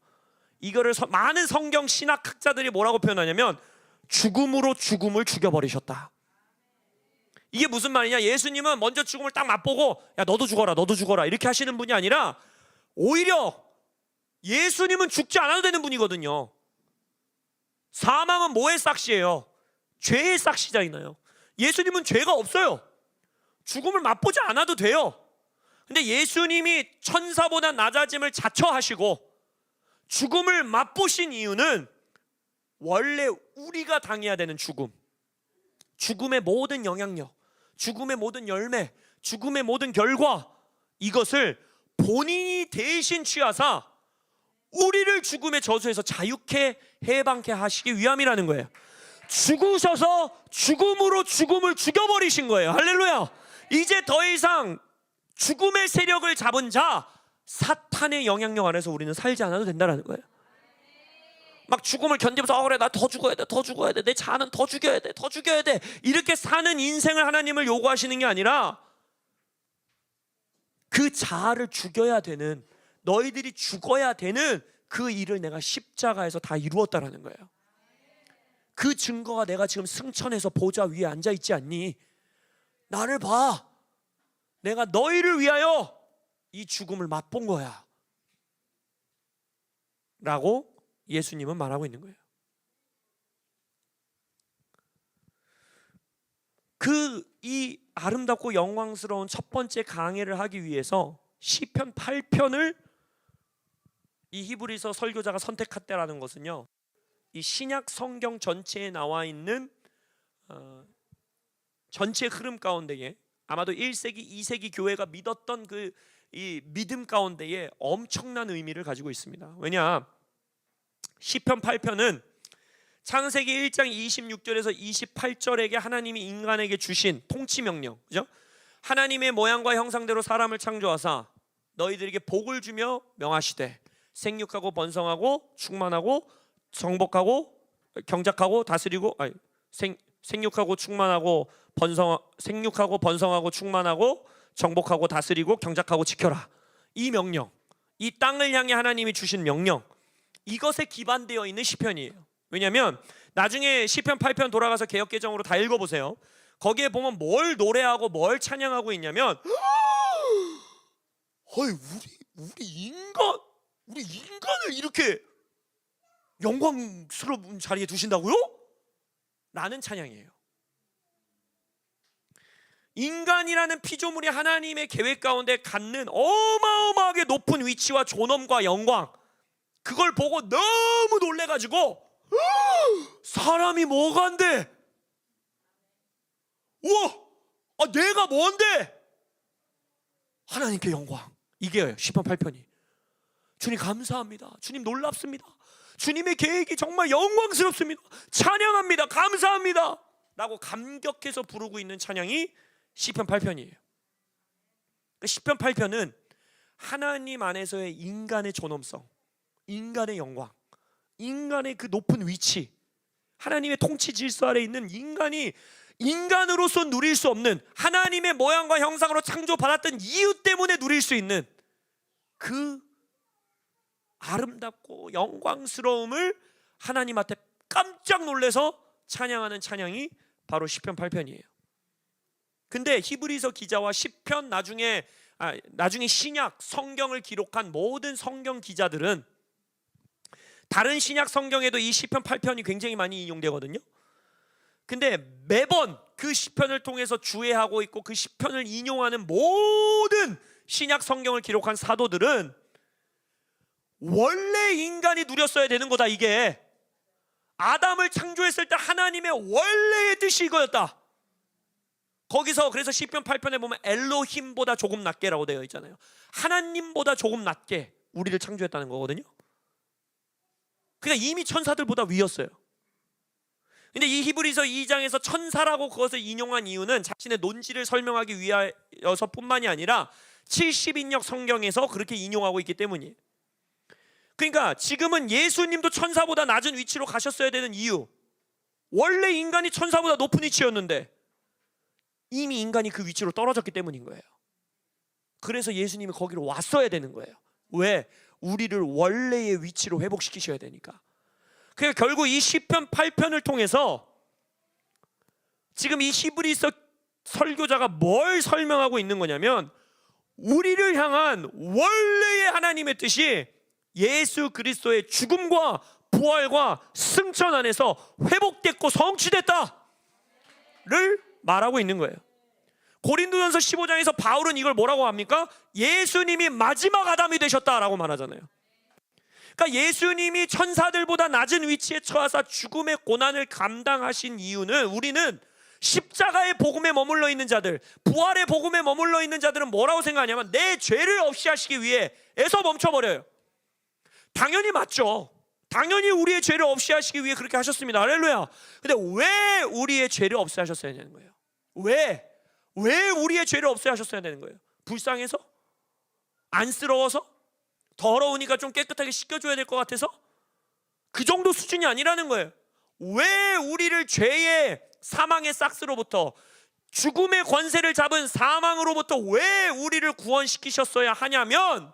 이거를 많은 성경 신학학자들이 뭐라고 표현하냐면, 죽음으로 죽음을 죽여버리셨다. 이게 무슨 말이냐? 예수님은 먼저 죽음을 딱 맛보고 야 너도 죽어라, 너도 죽어라, 이렇게 하시는 분이 아니라, 오히려 예수님은 죽지 않아도 되는 분이거든요. 사망은 뭐의 싹시예요? 죄의 싹시잖아요. 예수님은 죄가 없어요. 죽음을 맛보지 않아도 돼요. 근데 예수님이 천사보다 낮아짐을 자처하시고 죽음을 맛보신 이유는, 원래 우리가 당해야 되는 죽음, 죽음의 모든 영향력, 죽음의 모든 열매, 죽음의 모든 결과, 이것을 본인이 대신 취하사 우리를 죽음의 저주에서 자유케 해방케 하시기 위함이라는 거예요. 죽으셔서 죽음으로 죽음을 죽여버리신 거예요. 할렐루야. 이제 더 이상 죽음의 세력을 잡은 자, 사탄의 영향력 안에서 우리는 살지 않아도 된다는 거예요. 막 죽음을 견디면서 그래 나 더 죽어야 돼, 더 죽어야 돼, 내 자아는 더 죽여야 돼, 더 죽여야 돼, 이렇게 사는 인생을 하나님을 요구하시는 게 아니라, 그 자아를 죽여야 되는, 너희들이 죽어야 되는 그 일을 내가 십자가에서 다 이루었다라는 거예요. 그 증거가 내가 지금 승천해서 보좌 위에 앉아있지 않니? 나를 봐. 내가 너희를 위하여 이 죽음을 맛본 거야 라고 예수님은 말하고 있는 거예요. 이 아름답고 영광스러운 첫 번째 강해를 하기 위해서 시편 8편을 이 히브리서 설교자가 선택했다라는 것은요, 이 신약 성경 전체에 나와 있는 전체 흐름 가운데에, 아마도 1세기, 2세기 교회가 믿었던 이 믿음 가운데에 엄청난 의미를 가지고 있습니다. 왜냐? 시편 8편은 창세기 1장 26절에서 28절에게 하나님이 인간에게 주신 통치 명령, 그죠? 하나님의 모양과 형상대로 사람을 창조하사 너희들에게 복을 주며 명하시되 생육하고 번성하고 충만하고 정복하고 경작하고 다스리고, 생육하고 충만하고 생육하고 번성하고 충만하고 정복하고 다스리고 경작하고 지켜라. 이 명령, 이 땅을 향해 하나님이 주신 명령, 이것에 기반되어 있는 시편이에요. 왜냐하면 나중에 시편 8편 돌아가서 개역개정으로 다 읽어보세요. 거기에 보면 뭘 노래하고 뭘 찬양하고 있냐면 우리 인간을 이렇게 영광스러운 자리에 두신다고요? 라는 찬양이에요. 인간이라는 피조물이 하나님의 계획 가운데 갖는 어마어마하게 높은 위치와 존엄과 영광, 그걸 보고 너무 놀래가지고 사람이 뭐가 안 돼? 우와, 내가 뭔데? 하나님께 영광. 이게 시편 8편이. 주님 감사합니다. 주님 놀랍습니다. 주님의 계획이 정말 영광스럽습니다. 찬양합니다. 감사합니다. 라고 감격해서 부르고 있는 찬양이 시편 8편이에요. 시편 8편은 하나님 안에서의 인간의 존엄성, 인간의 영광, 인간의 그 높은 위치, 하나님의 통치 질서 아래 있는 인간이 인간으로서 누릴 수 없는, 하나님의 모양과 형상으로 창조받았던 이유 때문에 누릴 수 있는 그 아름답고 영광스러움을 하나님 앞에 깜짝 놀래서 찬양하는 찬양이 바로 시편 8편이에요. 근데 히브리서 기자와 시편, 나중에 신약 성경을 기록한 모든 성경 기자들은 다른 신약 성경에도 이 시편 8편이 굉장히 많이 인용되거든요. 근데 매번 그 시편을 통해서 주애하고 있고 그 시편을 인용하는 모든 신약 성경을 기록한 사도들은 원래 인간이 누렸어야 되는 거다. 이게 아담을 창조했을 때 하나님의 원래의 뜻이 이거였다. 거기서 그래서 시편 8편에 보면 엘로힘보다 조금 낮게라고 되어 있잖아요. 하나님보다 조금 낮게 우리를 창조했다는 거거든요. 그러니까 이미 천사들보다 위였어요. 근데 이 히브리서 2장에서 천사라고 그것을 인용한 이유는 자신의 논지를 설명하기 위하여서 뿐만이 아니라 70인역 성경에서 그렇게 인용하고 있기 때문이에요. 그러니까 지금은 예수님도 천사보다 낮은 위치로 가셨어야 되는 이유, 원래 인간이 천사보다 높은 위치였는데 이미 인간이 그 위치로 떨어졌기 때문인 거예요. 그래서 예수님이 거기로 왔어야 되는 거예요. 왜? 우리를 원래의 위치로 회복시키셔야 되니까. 그러니까 결국 이 시편 8편을 통해서 지금 이 히브리서 설교자가 뭘 설명하고 있는 거냐면, 우리를 향한 원래의 하나님의 뜻이 예수 그리스도의 죽음과 부활과 승천 안에서 회복됐고 성취됐다를 말하고 있는 거예요. 고린도전서 15장에서 바울은 이걸 뭐라고 합니까? 예수님이 마지막 아담이 되셨다라고 말하잖아요. 그러니까 예수님이 천사들보다 낮은 위치에 처하사 죽음의 고난을 감당하신 이유는, 우리는 십자가의 복음에 머물러 있는 자들, 부활의 복음에 머물러 있는 자들은 뭐라고 생각하냐면 내 죄를 없이 하시기 위해에서 멈춰버려요. 당연히 맞죠. 당연히 우리의 죄를 없이 하시기 위해 그렇게 하셨습니다. 할렐루야. 근데 왜 우리의 죄를 없이 하셨어야 되는 거예요? 왜 우리의 죄를 없이 하셨어야 되는 거예요? 불쌍해서? 안쓰러워서? 더러우니까 좀 깨끗하게 씻겨줘야 될 것 같아서? 그 정도 수준이 아니라는 거예요. 왜 우리를 죄의 사망의 싹스로부터, 죽음의 권세를 잡은 사망으로부터 왜 우리를 구원시키셨어야 하냐면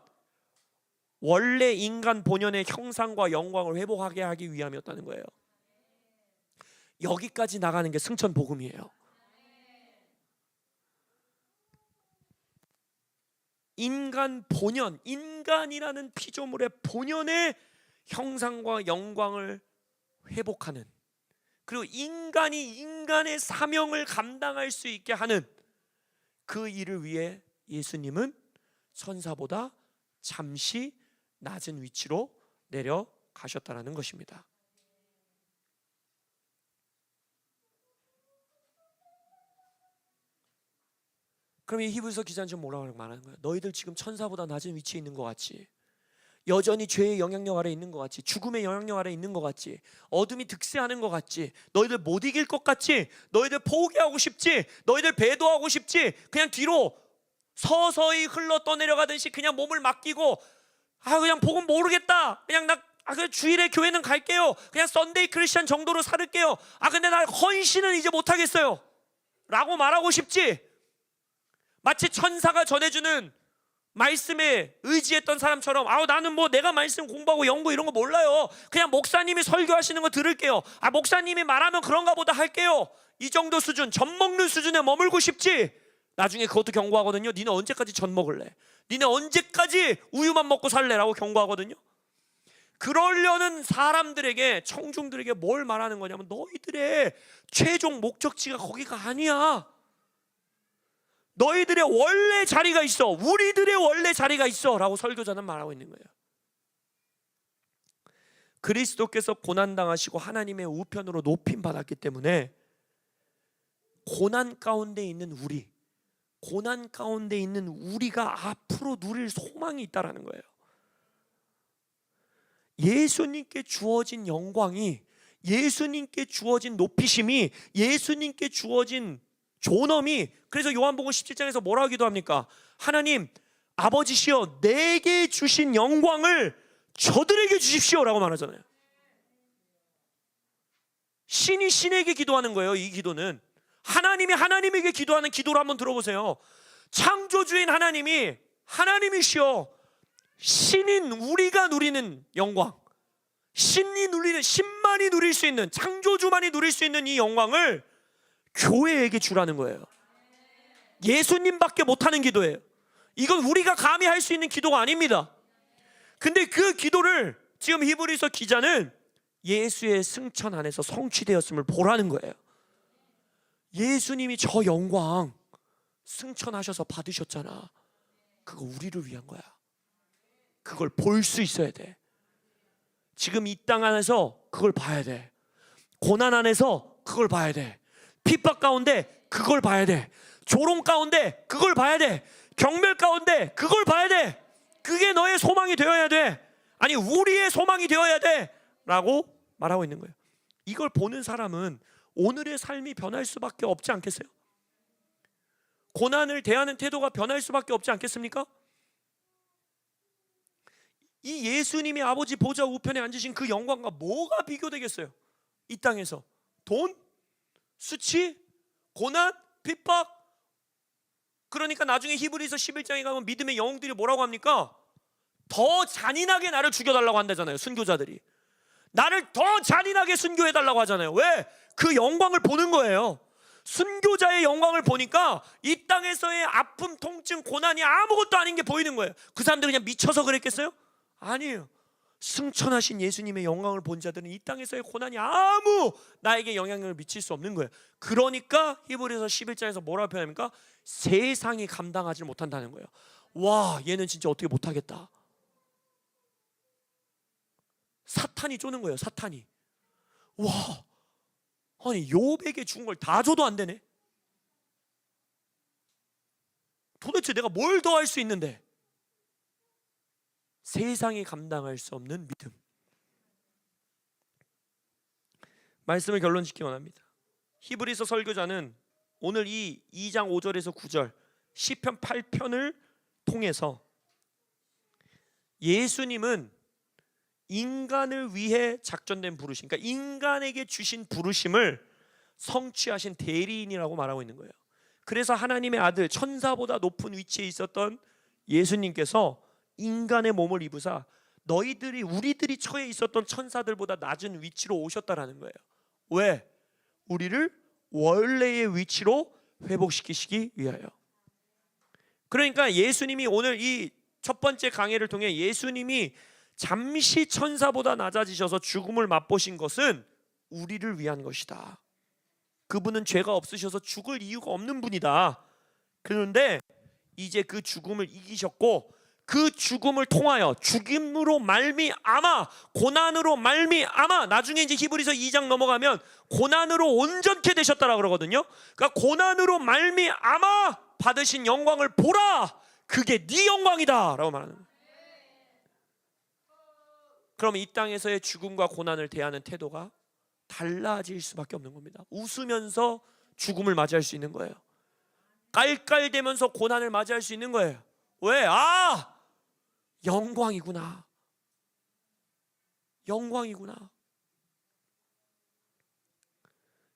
원래 인간 본연의 형상과 영광을 회복하게 하기 위함이었다는 거예요. 여기까지 나가는 게 승천 복음이에요. 인간 본연, 인간이라는 피조물의 본연의 형상과 영광을 회복하는, 그리고 인간이 인간의 사명을 감당할 수 있게 하는 그 일을 위해 예수님은 천사보다 잠시 낮은 위치로 내려가셨다는 것입니다. 그럼 이 히브리서 기자는 지금 뭐라고 말하는 거야? 너희들 지금 천사보다 낮은 위치에 있는 것 같지? 여전히 죄의 영향력 아래 있는 것 같지? 죽음의 영향력 아래 있는 것 같지? 어둠이 득세하는 것 같지? 너희들 못 이길 것 같지? 너희들 포기하고 싶지? 너희들 배도하고 싶지? 그냥 뒤로 서서히 흘러 떠내려가듯이 그냥 몸을 맡기고 그냥 복음 모르겠다, 그냥 그냥 주일에 교회는 갈게요, 그냥 썬데이 크리스천 정도로 살을게요, 근데 나 헌신은 이제 못하겠어요 라고 말하고 싶지? 마치 천사가 전해주는 말씀에 의지했던 사람처럼 나는 뭐 내가 말씀 공부하고 연구 이런 거 몰라요. 그냥 목사님이 설교하시는 거 들을게요. 목사님이 말하면 그런가 보다 할게요. 이 정도 수준, 젖 먹는 수준에 머물고 싶지. 나중에 그것도 경고하거든요. 니네 언제까지 젖 먹을래? 니네 언제까지 우유만 먹고 살래라고 경고하거든요. 그러려는 사람들에게, 청중들에게 뭘 말하는 거냐면 너희들의 최종 목적지가 거기가 아니야. 너희들의 원래 자리가 있어. 우리들의 원래 자리가 있어 라고 설교자는 말하고 있는 거예요. 그리스도께서 고난당하시고 하나님의 우편으로 높임 받았기 때문에 고난 가운데 있는 우리, 고난 가운데 있는 우리가 앞으로 누릴 소망이 있다라는 거예요. 예수님께 주어진 영광이, 예수님께 주어진 높이심이, 예수님께 주어진 존엄이, 그래서 요한복음 17장에서 뭐라고 기도합니까? 하나님 아버지시여 내게 주신 영광을 저들에게 주십시오 라고 말하잖아요. 신이 신에게 기도하는 거예요. 이 기도는 하나님이 하나님에게 기도하는 기도를 한번 들어보세요. 창조주인 하나님이, 하나님이시여 신인 우리가 누리는 영광, 신이 누리는, 신만이 누릴 수 있는, 창조주만이 누릴 수 있는 이 영광을 교회에게 주라는 거예요. 예수님밖에 못하는 기도예요. 이건 우리가 감히 할 수 있는 기도가 아닙니다. 근데 그 기도를 지금 히브리서 기자는 예수의 승천 안에서 성취되었음을 보라는 거예요. 예수님이 저 영광 승천하셔서 받으셨잖아. 그거 우리를 위한 거야. 그걸 볼 수 있어야 돼. 지금 이 땅 안에서 그걸 봐야 돼. 고난 안에서 그걸 봐야 돼. 핍박 가운데 그걸 봐야 돼. 조롱 가운데 그걸 봐야 돼. 경멸 가운데 그걸 봐야 돼. 그게 너의 소망이 되어야 돼. 아니 우리의 소망이 되어야 돼 라고 말하고 있는 거예요. 이걸 보는 사람은 오늘의 삶이 변할 수밖에 없지 않겠어요? 고난을 대하는 태도가 변할 수밖에 없지 않겠습니까? 이 예수님이 아버지 보좌 우편에 앉으신 그 영광과 뭐가 비교되겠어요? 이 땅에서 돈? 수치? 고난? 핍박? 그러니까 나중에 히브리서 11장에 가면 믿음의 영웅들이 뭐라고 합니까? 더 잔인하게 나를 죽여달라고 한다잖아요. 순교자들이 나를 더 잔인하게 순교해달라고 하잖아요. 왜? 그 영광을 보는 거예요. 순교자의 영광을 보니까 이 땅에서의 아픔, 통증, 고난이 아무것도 아닌 게 보이는 거예요. 그 사람들이 그냥 미쳐서 그랬겠어요? 아니에요. 승천하신 예수님의 영광을 본 자들은 이 땅에서의 고난이 아무 나에게 영향력을 미칠 수 없는 거예요. 그러니까 히브리서 11장에서 뭐라고 표현합니까? 세상이 감당하지 못한다는 거예요. 와, 얘는 진짜 어떻게 못하겠다. 사탄이 쪼는 거예요. 사탄이. 와, 아니 욥에게 준 걸 다 줘도 안 되네. 도대체 내가 뭘 더 할 수 있는데. 세상이 감당할 수 없는 믿음. 말씀을 결론 짓기 원합니다. 히브리서 설교자는 오늘 이 2장 5절에서 9절 시편 8편을 통해서 예수님은 인간을 위해 작전된 부르심, 그러니까 인간에게 주신 부르심을 성취하신 대리인이라고 말하고 있는 거예요. 그래서 하나님의 아들, 천사보다 높은 위치에 있었던 예수님께서 인간의 몸을 입으사 너희들이, 우리들이 처해 있었던 천사들보다 낮은 위치로 오셨다라는 거예요. 왜? 우리를 원래의 위치로 회복시키시기 위하여. 그러니까 예수님이 오늘 이 첫 번째 강해를 통해 예수님이 잠시 천사보다 낮아지셔서 죽음을 맛보신 것은 우리를 위한 것이다. 그분은 죄가 없으셔서 죽을 이유가 없는 분이다. 그런데 이제 그 죽음을 이기셨고 그 죽음을 통하여, 죽임으로 말미암아, 고난으로 말미암아, 나중에 이제 히브리서 2장 넘어가면 고난으로 온전케 되셨다라고 그러거든요. 그러니까 고난으로 말미암아 받으신 영광을 보라, 그게 네 영광이다 라고 말하는 거예요. 그럼 이 땅에서의 죽음과 고난을 대하는 태도가 달라질 수밖에 없는 겁니다. 웃으면서 죽음을 맞이할 수 있는 거예요. 깔깔대면서 고난을 맞이할 수 있는 거예요. 왜? 영광이구나. 영광이구나.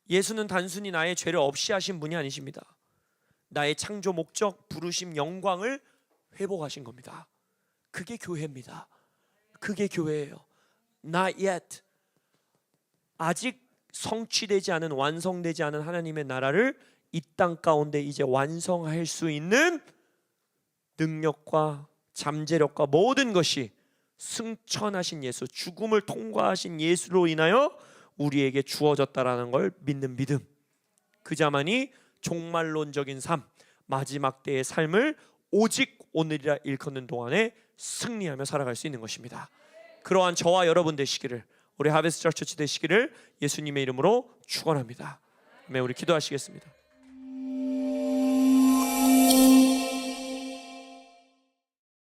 예수는 단순히 나의 죄를 없이 하신 분이 아니십니다. 나의 창조 목적, 부르심, 영광을 회복하신 겁니다. 그게 교회입니다. 그게 교회예요. Not yet. 아직 성취되지 않은, 완성되지 않은 하나님의 나라를 이 땅 가운데 이제 완성할 수 있는 능력과 잠재력과 모든 것이 승천하신 예수, 죽음을 통과하신 예수로 인하여 우리에게 주어졌다라는 걸 믿는 믿음. 그 자만이 종말론적인 삶, 마지막 때의 삶을 오직 오늘이라 일컫는 동안에 승리하며 살아갈 수 있는 것입니다. 그러한 저와 여러분 되시기를, 우리 하베스트 처치 되시기를 예수님의 이름으로 축원합니다. 아멘. 우리 기도하시겠습니다.